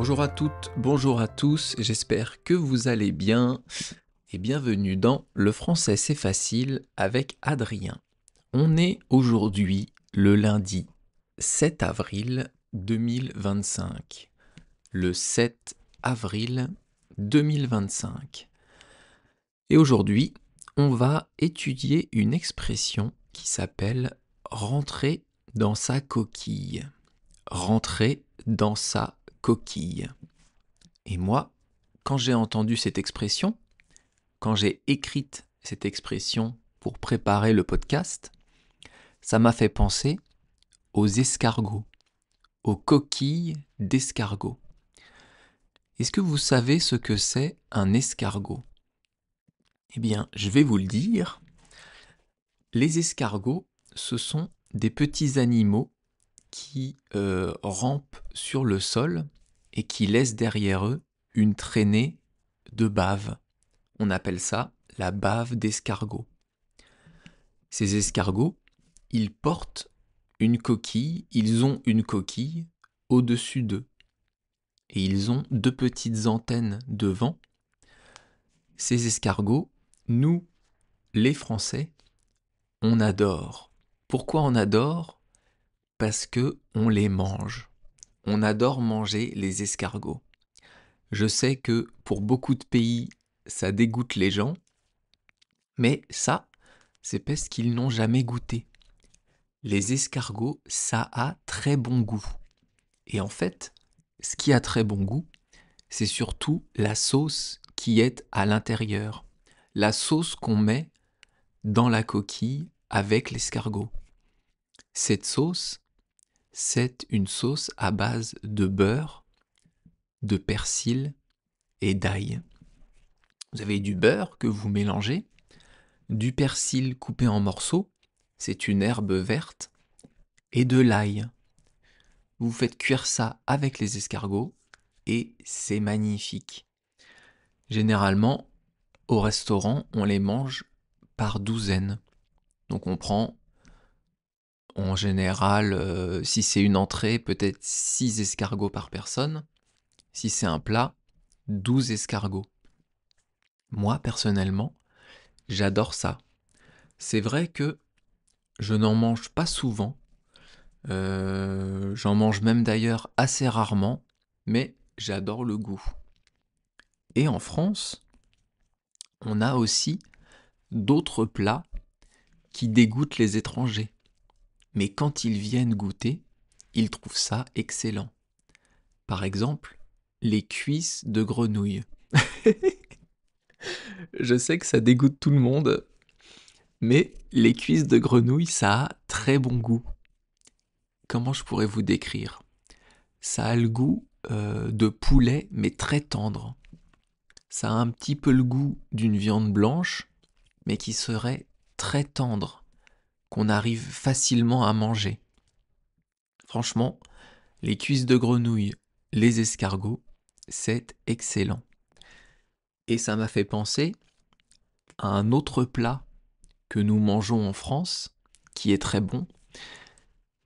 Bonjour à toutes, bonjour à tous, j'espère que vous allez bien et bienvenue dans Le français c'est facile avec Adrien. On est aujourd'hui le lundi 7 avril 2025. Le 7 avril 2025. Et aujourd'hui, on va étudier une expression qui s'appelle rentrer dans sa coquille. Rentrer dans sa coquille. Et moi, quand j'ai entendu cette expression, quand j'ai écrit cette expression pour préparer le podcast, ça m'a fait penser aux escargots, aux coquilles d'escargots. Est-ce que vous savez ce que c'est un escargot ? Eh bien, je vais vous le dire. Les escargots, ce sont des petits animaux qui rampent sur le sol et qui laissent derrière eux une traînée de bave. On appelle ça la bave d'escargot. Ces escargots, ils portent une coquille, ils ont une coquille au-dessus d'eux. Et ils ont deux petites antennes devant. Ces escargots, nous, les Français, on adore. Pourquoi on adore ? Parce que on les mange. On adore manger les escargots. Je sais que pour beaucoup de pays, ça dégoûte les gens, mais ça, c'est parce qu'ils n'ont jamais goûté. Les escargots, ça a très bon goût. Et en fait, ce qui a très bon goût, c'est surtout la sauce qui est à l'intérieur. La sauce qu'on met dans la coquille avec l'escargot. Cette sauce, c'est une sauce à base de beurre, de persil et d'ail. Vous avez du beurre que vous mélangez, du persil coupé en morceaux, c'est une herbe verte, et de l'ail. Vous faites cuire ça avec les escargots et c'est magnifique. Généralement, au restaurant, on les mange par douzaines. Donc on prend en général, si c'est une entrée, peut-être 6 escargots par personne. Si c'est un plat, 12 escargots. Moi, personnellement, j'adore ça. C'est vrai que je n'en mange pas souvent. J'en mange même d'ailleurs assez rarement, mais j'adore le goût. Et en France, on a aussi d'autres plats qui dégoûtent les étrangers. Mais quand ils viennent goûter, ils trouvent ça excellent. Par exemple, les cuisses de grenouille. Je sais que ça dégoûte tout le monde, mais les cuisses de grenouille, ça a très bon goût. Comment je pourrais vous décrire ? Ça a le goût de poulet, mais très tendre. Ça a un petit peu le goût d'une viande blanche, mais qui serait très tendre, qu'on arrive facilement à manger. Franchement, les cuisses de grenouille, les escargots, c'est excellent. Et ça m'a fait penser à un autre plat que nous mangeons en France, qui est très bon.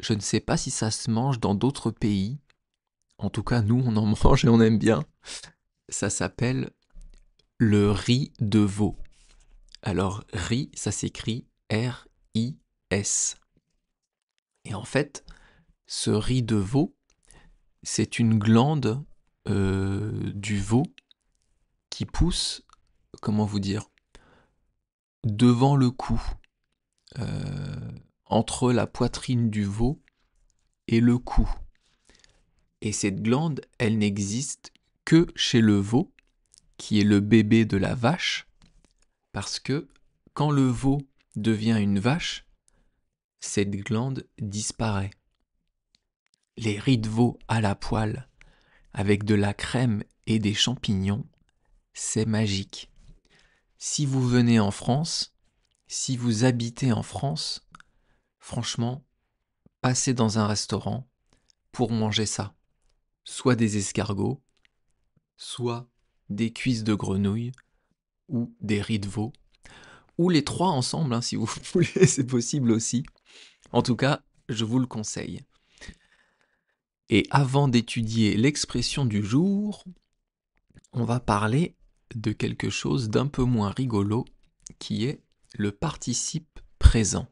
Je ne sais pas si ça se mange dans d'autres pays. En tout cas, nous, on en mange et on aime bien. Ça s'appelle le riz de veau. Alors, riz, ça s'écrit R-I-S. Et en fait, ce riz de veau, c'est une glande du veau qui pousse, comment vous dire, devant le cou, entre la poitrine du veau et le cou. Et cette glande, elle n'existe que chez le veau, qui est le bébé de la vache, parce que quand le veau devient une vache, cette glande disparaît. Les riz de veau à la poêle, avec de la crème et des champignons, c'est magique. Si vous venez en France, si vous habitez en France, franchement, passez dans un restaurant pour manger ça. Soit des escargots, soit des cuisses de grenouille, ou des riz de veau, ou les trois ensemble, si vous voulez, c'est possible aussi. En tout cas, je vous le conseille. Et avant d'étudier l'expression du jour, on va parler de quelque chose d'un peu moins rigolo, qui est le participe présent.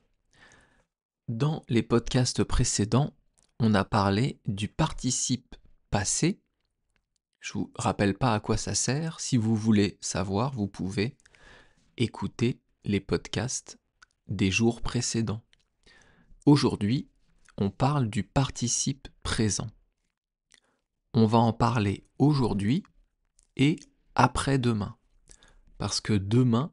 Dans les podcasts précédents, on a parlé du participe passé. Je vous rappelle pas à quoi ça sert. Si vous voulez savoir, vous pouvez écouter les podcasts des jours précédents. Aujourd'hui, on parle du participe présent. On va en parler aujourd'hui et après-demain. Parce que demain,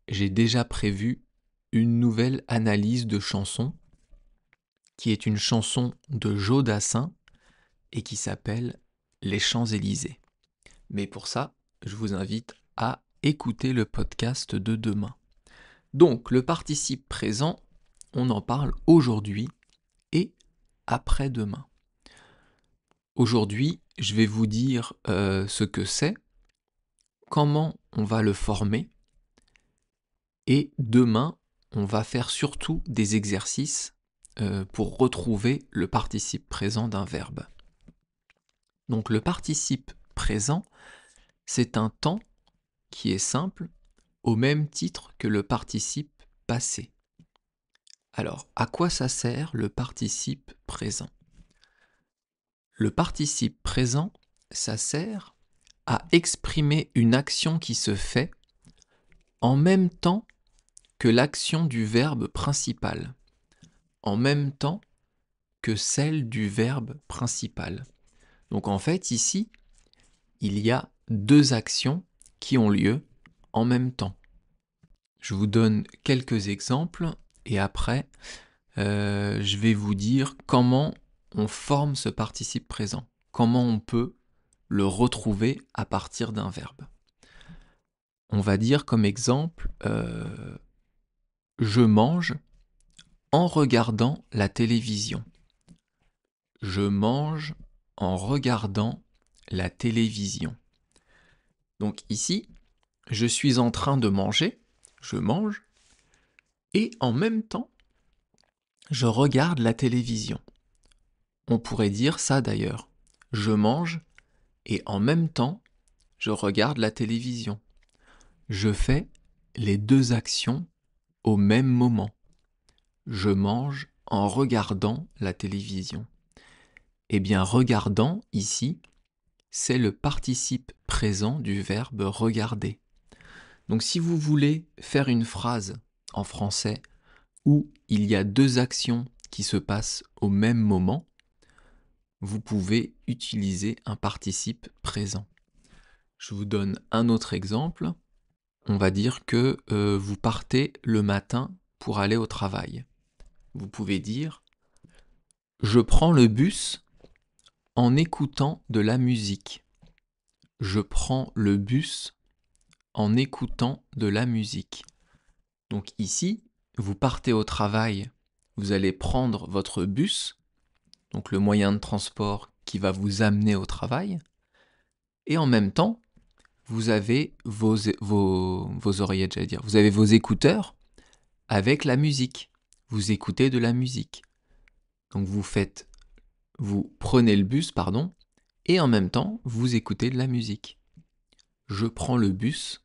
j'ai déjà prévu une nouvelle analyse de chanson, qui est une chanson de Joe Dassin et qui s'appelle Les Champs-Élysées. Mais pour ça, je vous invite à écouter le podcast de demain. Donc, le participe présent, on en parle aujourd'hui et après-demain. Aujourd'hui, je vais vous dire ce que c'est, comment on va le former, et demain, on va faire surtout des exercices pour retrouver le participe présent d'un verbe. Donc le participe présent, c'est un temps qui est simple, au même titre que le participe passé. Alors, à quoi ça sert le participe présent ? Le participe présent, ça sert à exprimer une action qui se fait en même temps que l'action du verbe principal, en même temps que celle du verbe principal. Donc en fait, ici, il y a deux actions qui ont lieu en même temps. Je vous donne quelques exemples et après, je vais vous dire comment on forme ce participe présent, comment on peut le retrouver à partir d'un verbe. On va dire comme exemple, je mange en regardant la télévision. Je mange en regardant la télévision. Donc ici, je suis en train de manger, je mange, et en même temps, je regarde la télévision. On pourrait dire ça d'ailleurs. Je mange et en même temps, je regarde la télévision. Je fais les deux actions au même moment. Je mange en regardant la télévision. Eh bien, regardant, ici, c'est le participe présent du verbe regarder. Donc si vous voulez faire une phrase en français où il y a deux actions qui se passent au même moment, vous pouvez utiliser un participe présent. Je vous donne un autre exemple. On va dire que vous partez le matin pour aller au travail. Vous pouvez dire « Je prends le bus en écoutant de la musique. Je prends le bus en écoutant de la musique. » Donc ici, vous partez au travail, vous allez prendre votre bus, donc le moyen de transport qui va vous amener au travail, et en même temps, vous avez vos oreillettes, j'allais dire, vous avez vos écouteurs avec la musique. Vous écoutez de la musique. Donc vous prenez le bus, et en même temps, vous écoutez de la musique. Je prends le bus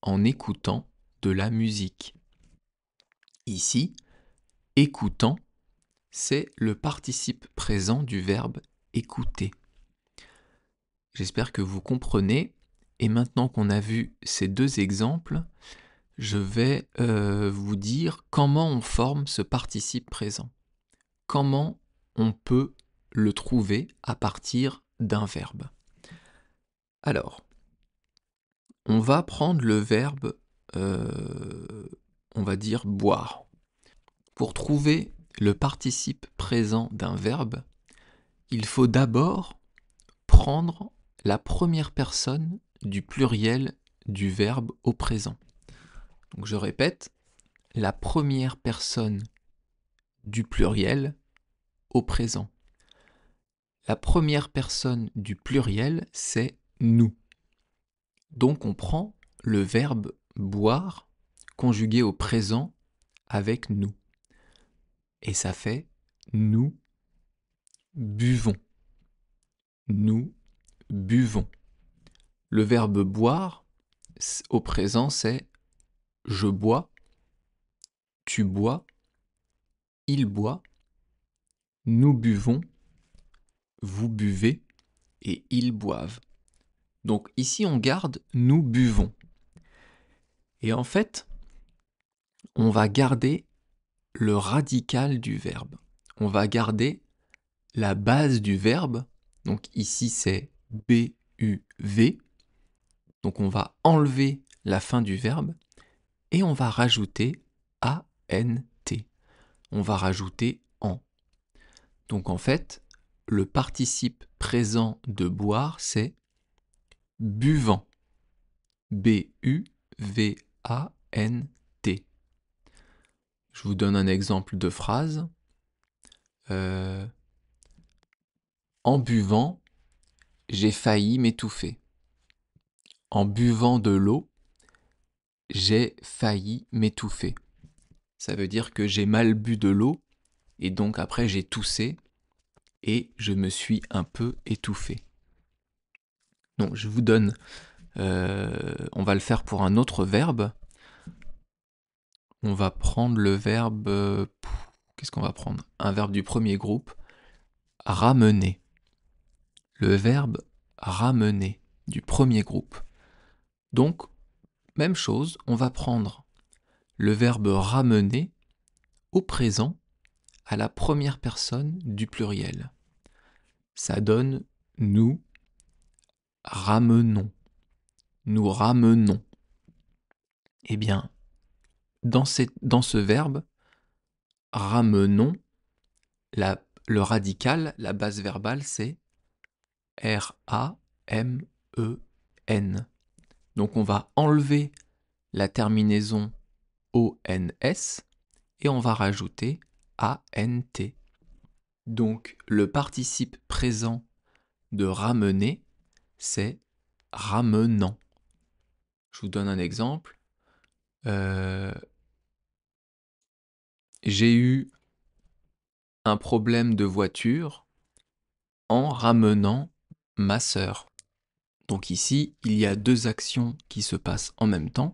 en écoutant de la musique. Ici, écoutant, c'est le participe présent du verbe écouter. J'espère que vous comprenez. Et maintenant qu'on a vu ces deux exemples, je vais vous dire comment on forme ce participe présent. Comment on peut le trouver à partir d'un verbe. Alors, on va prendre le verbe, on va dire boire. Pour trouver le participe présent d'un verbe, il faut d'abord prendre la première personne du pluriel du verbe au présent. Donc je répète, la première personne du pluriel au présent. La première personne du pluriel, c'est nous. Donc on prend le verbe boire conjugué au présent avec nous. Et ça fait nous buvons. Nous buvons. Le verbe boire, au présent, c'est je bois, tu bois, il boit, nous buvons, vous buvez et ils boivent. Donc ici, on garde nous buvons. Et en fait, on va garder le radical du verbe. On va garder la base du verbe. Donc ici, c'est B-U-V. Donc on va enlever la fin du verbe et on va rajouter A-N-T. On va rajouter en. Donc en fait, le participe présent de boire, c'est buvant. B-U-V-A-N-T. Je vous donne un exemple de phrase. En buvant, j'ai failli m'étouffer. En buvant de l'eau, j'ai failli m'étouffer. Ça veut dire que j'ai mal bu de l'eau et donc après j'ai toussé et je me suis un peu étouffé. Donc je vous donne, on va le faire pour un autre verbe. On va prendre le verbe, qu'est-ce qu'on va prendre? Un verbe du premier groupe, ramener. Le verbe ramener du premier groupe. Donc, même chose, on va prendre le verbe ramener au présent à la première personne du pluriel. Ça donne nous ramenons. Nous ramenons. Eh bien, dans ce verbe, ramenons, le radical, la base verbale, c'est R-A-M-E-N. Donc on va enlever la terminaison O-N-S et on va rajouter A-N-T. Donc le participe présent de ramener, c'est ramenant. Je vous donne un exemple. J'ai eu un problème de voiture en ramenant ma sœur. Donc ici, il y a deux actions qui se passent en même temps.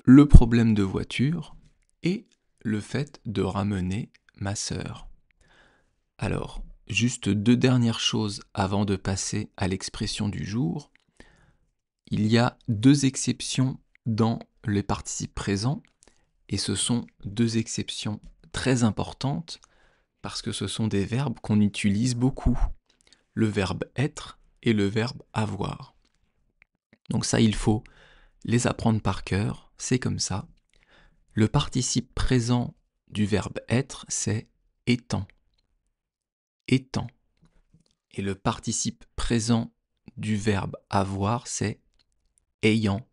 Le problème de voiture et le fait de ramener ma sœur. Alors, juste deux dernières choses avant de passer à l'expression du jour. Il y a deux exceptions dans les participes présents et ce sont deux exceptions très importantes parce que ce sont des verbes qu'on utilise beaucoup. Le verbe être et le verbe avoir. Donc ça, il faut les apprendre par cœur, c'est comme ça. Le participe présent du verbe être, c'est étant. Étant. Et le participe présent du verbe avoir, c'est ayant.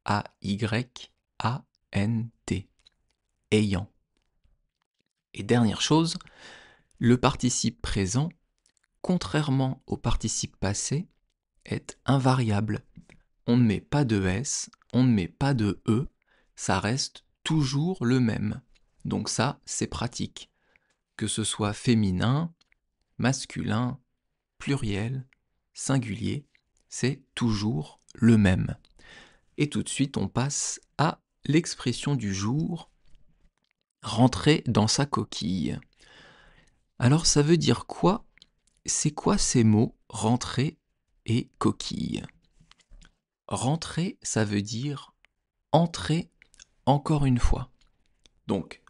A-Y-A-N-T. Ayant. Et dernière chose, le participe présent, contrairement au participe passé, est invariable. On ne met pas de S, on ne met pas de E, ça reste toujours le même. Donc ça, c'est pratique. Que ce soit féminin, masculin, pluriel, singulier, c'est toujours le même. Et tout de suite, on passe à l'expression du jour, rentrer dans sa coquille. Alors ça veut dire quoi? C'est quoi ces mots rentrer et coquille? Rentrer, ça veut dire entrer encore une fois. Donc,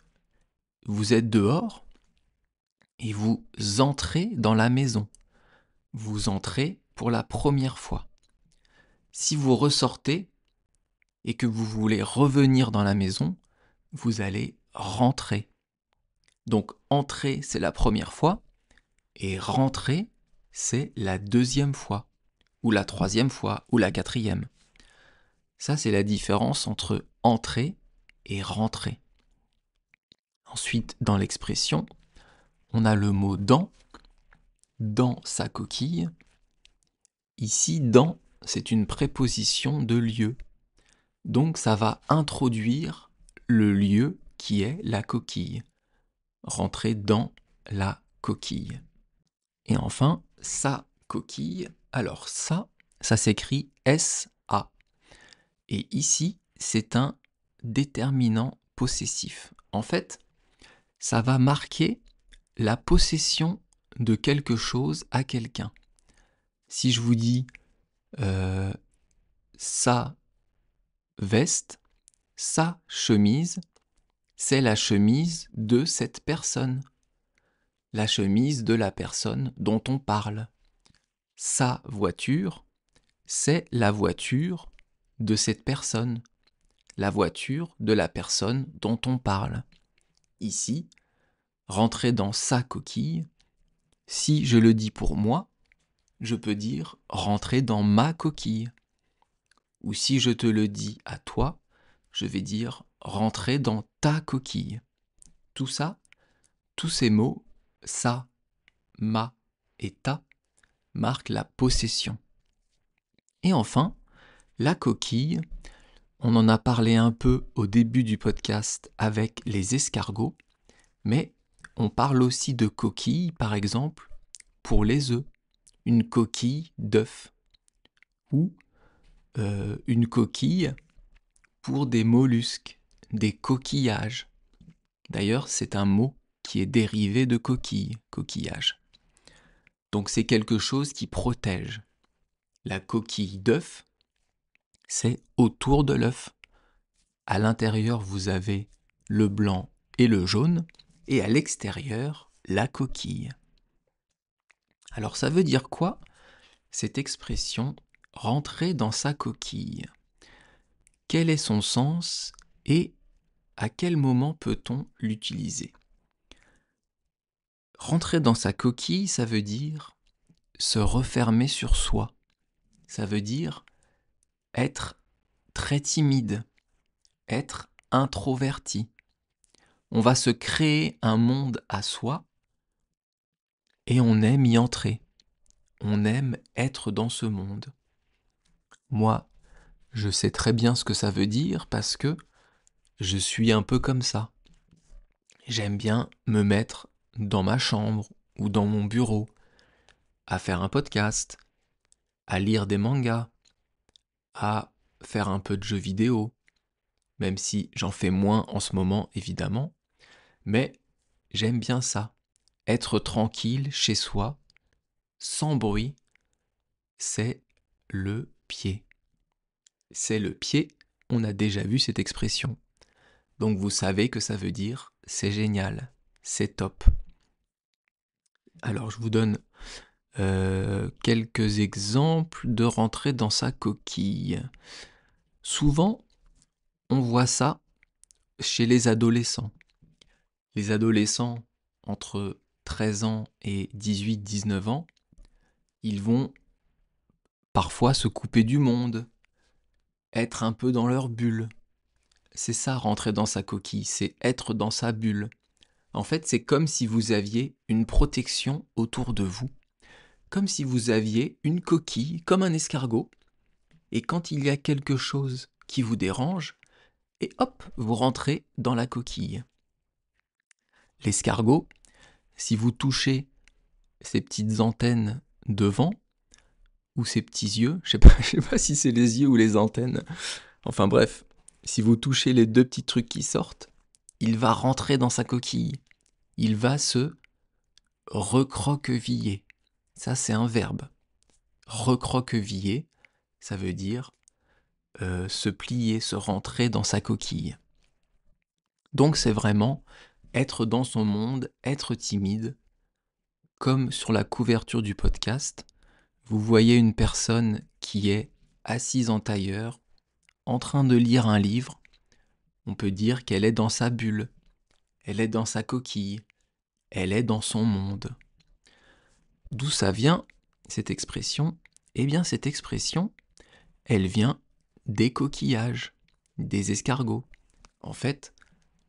vous êtes dehors et vous entrez dans la maison. Vous entrez pour la première fois. Si vous ressortez et que vous voulez revenir dans la maison, vous allez rentrer. Donc, entrer, c'est la première fois et rentrer, c'est la deuxième fois, ou la troisième fois, ou la quatrième. Ça, c'est la différence entre entrer et rentrer. Ensuite, dans l'expression, on a le mot dans sa coquille. Ici, dans, c'est une préposition de lieu. Donc, ça va introduire le lieu qui est la coquille. Rentrer dans la coquille. Et enfin, sa coquille. Alors ça s'écrit S-A. Et ici, c'est un déterminant possessif. En fait, ça va marquer la possession de quelque chose à quelqu'un. Si je vous dis sa veste, sa chemise, c'est la chemise de cette personne. La chemise de la personne dont on parle. Sa voiture, c'est la voiture de cette personne. La voiture de la personne dont on parle. Ici, rentrer dans sa coquille, si je le dis pour moi, je peux dire rentrer dans ma coquille. Ou si je te le dis à toi, je vais dire rentrer dans ta coquille. Tout ça, tous ces mots, ça, ma et ta, marquent la possession. Et enfin, la coquille, on en a parlé un peu au début du podcast avec les escargots, mais on parle aussi de coquille, par exemple, pour les œufs. Une coquille d'œuf ou une coquille pour des mollusques, des coquillages. D'ailleurs, c'est un mot qui est dérivé de coquille, coquillage. Donc c'est quelque chose qui protège. La coquille d'œuf, c'est autour de l'œuf. À l'intérieur, vous avez le blanc et le jaune, et à l'extérieur, la coquille. Alors ça veut dire quoi, cette expression « rentrer dans sa coquille » ? Quel est son sens et à quel moment peut-on l'utiliser ? Rentrer dans sa coquille, ça veut dire se refermer sur soi. Ça veut dire être très timide, être introverti. On va se créer un monde à soi et on aime y entrer. On aime être dans ce monde. Moi, je sais très bien ce que ça veut dire parce que je suis un peu comme ça. J'aime bien me mettre dans ma chambre ou dans mon bureau, à faire un podcast, à lire des mangas, à faire un peu de jeux vidéo, même si j'en fais moins en ce moment évidemment, mais j'aime bien ça. Être tranquille chez soi, sans bruit, c'est le pied. C'est le pied, on a déjà vu cette expression. Donc vous savez que ça veut dire c'est génial, c'est top. Alors je vous donne quelques exemples de rentrer dans sa coquille. Souvent, on voit ça chez les adolescents. Les adolescents entre 13 ans et 18-19 ans, ils vont parfois se couper du monde, être un peu dans leur bulle. C'est ça, rentrer dans sa coquille, c'est être dans sa bulle. En fait, c'est comme si vous aviez une protection autour de vous, comme si vous aviez une coquille, comme un escargot, et quand il y a quelque chose qui vous dérange, et hop, vous rentrez dans la coquille. L'escargot, si vous touchez ses petites antennes devant, ou ses petits yeux, je sais pas si c'est les yeux ou les antennes, enfin bref, si vous touchez les deux petits trucs qui sortent, il va rentrer dans sa coquille. Il va se recroqueviller. Ça, c'est un verbe. Recroqueviller, ça veut dire se plier, se rentrer dans sa coquille. Donc c'est vraiment être dans son monde, être timide. Comme sur la couverture du podcast, vous voyez une personne qui est assise en tailleur, en train de lire un livre. On peut dire qu'elle est dans sa bulle, elle est dans sa coquille, elle est dans son monde. D'où ça vient, cette expression ? Eh bien, cette expression, elle vient des coquillages, des escargots. En fait,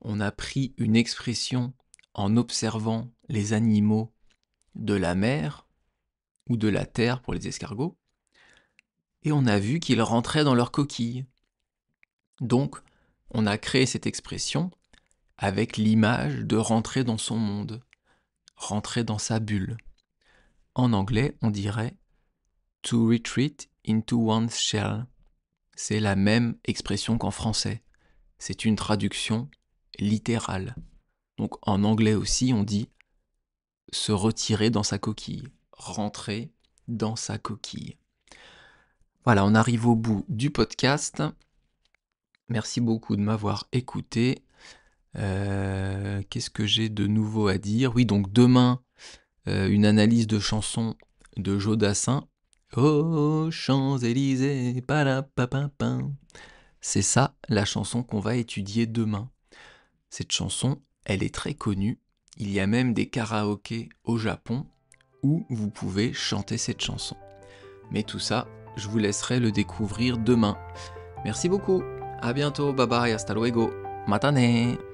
on a pris une expression en observant les animaux de la mer ou de la terre pour les escargots, et on a vu qu'ils rentraient dans leur coquille. Donc, on a créé cette expression avec l'image de rentrer dans son monde, rentrer dans sa bulle. En anglais, on dirait to retreat into one's shell. C'est la même expression qu'en français. C'est une traduction littérale. Donc en anglais aussi, on dit se retirer dans sa coquille, rentrer dans sa coquille. Voilà, on arrive au bout du podcast. Merci beaucoup de m'avoir écouté. Qu'est-ce que j'ai de nouveau à dire? Oui, donc demain, une analyse de chanson de Jodassin. Oh, Champs-Élysées, palapapapin. C'est ça, la chanson qu'on va étudier demain. Cette chanson, elle est très connue. Il y a même des karaokés au Japon où vous pouvez chanter cette chanson. Mais tout ça, je vous laisserai le découvrir demain. Merci beaucoup. À bientôt. Bye bye. Hasta luego. Matane.